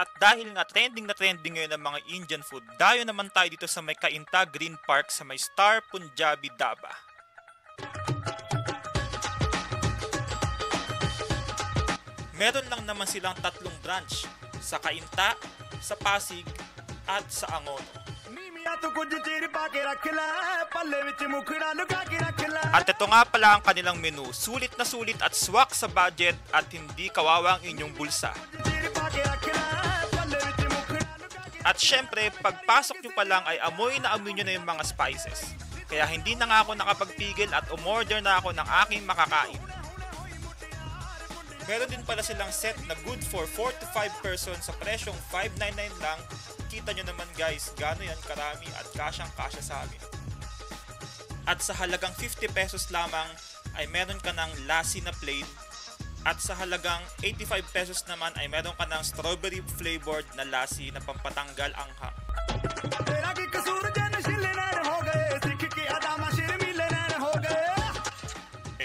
At dahil nga trending na trending ngayon ang mga Indian food, dayo naman tayo dito sa may Cainta Green Park sa may Star Punjabi Dhaba. Meron lang naman silang 3 branch, sa Cainta, sa Pasig, at sa Angono. At ito nga pala ang kanilang menu, sulit na sulit at swak sa budget at hindi kawawa ang inyong bulsa. At syempre, pagpasok nyo pa lang ay amoy na yung mga spices. Kaya hindi na nga ako nakapagpigil at umorder na ako ng aking makakain. Meron din pala silang set na good for 4 to 5 persons sa presyong 599 lang. Kita nyo naman guys, gaano yan karami at kasyang-kasya sa amin. At sa halagang 50 pesos lamang ay meron ka ng lassi na plain. At sa halagang 85 pesos naman ay meron ka ng strawberry flavored na lassi na pampatanggal anghang.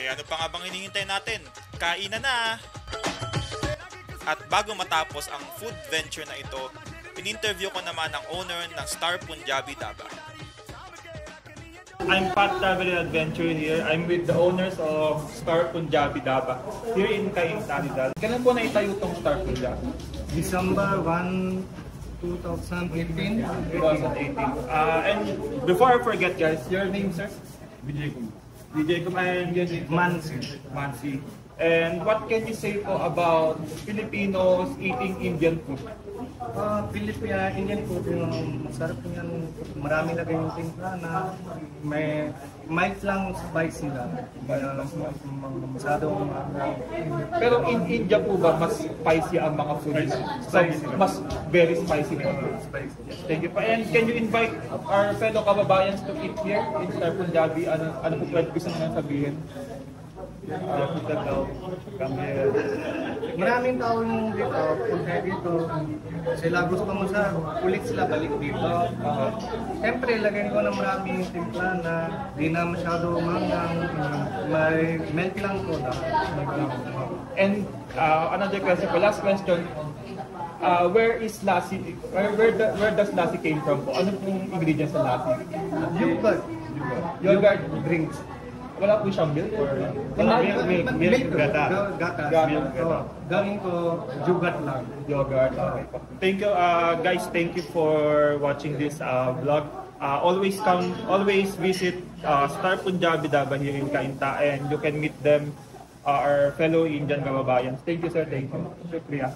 Ano pa nga bang hinihintay natin? Kainan na! At bago matapos ang food venture na ito, in-interview ko naman ang owner ng Star Punjabi Dhaba. I'm Pat Travel Adventure here. I'm with the owners of Star Punjabi Dhaba here in Cainta. Kailan po na itayo itong Star Punjabi? December 1, 2018. And before I forget guys, your name sir? Vijay Kumar. DJ and Mansi. And what can you say po about Filipinos eating Indian food? Indian food, yung masarap yan. Marami lagay yung timpla na may mild lang spicy lang. Masyadong Pero in India po ba, mas spicy ang mga food? Spicy. Mas very spicy na food. spicy. Thank you pa. And can you invite our fellow kababayans to eat here in Star Punjabi? Ano po pwede gusto naman sabihin? Maraming tao yung dito, punta dito. Sila gusto mo sa ulit sila balik dito. Siyempre, lagyan ko ng maraming timpla na di na masyado umangang. May melt lang ko na. And another question po, last question. Where is lassi? Where does lassi came from po? Ano pong ingredients sa lassi? Yogurt drinks. Wala po siyang milk or milk gata. Galing ko yogurt lang. Yogurt. Okay. Thank you guys, thank you for watching this vlog. Always visit Star Punjabi Dhaba here in Cainta and you can meet them, our fellow Indian kababayans. Thank you sir, thank you. Shukriya.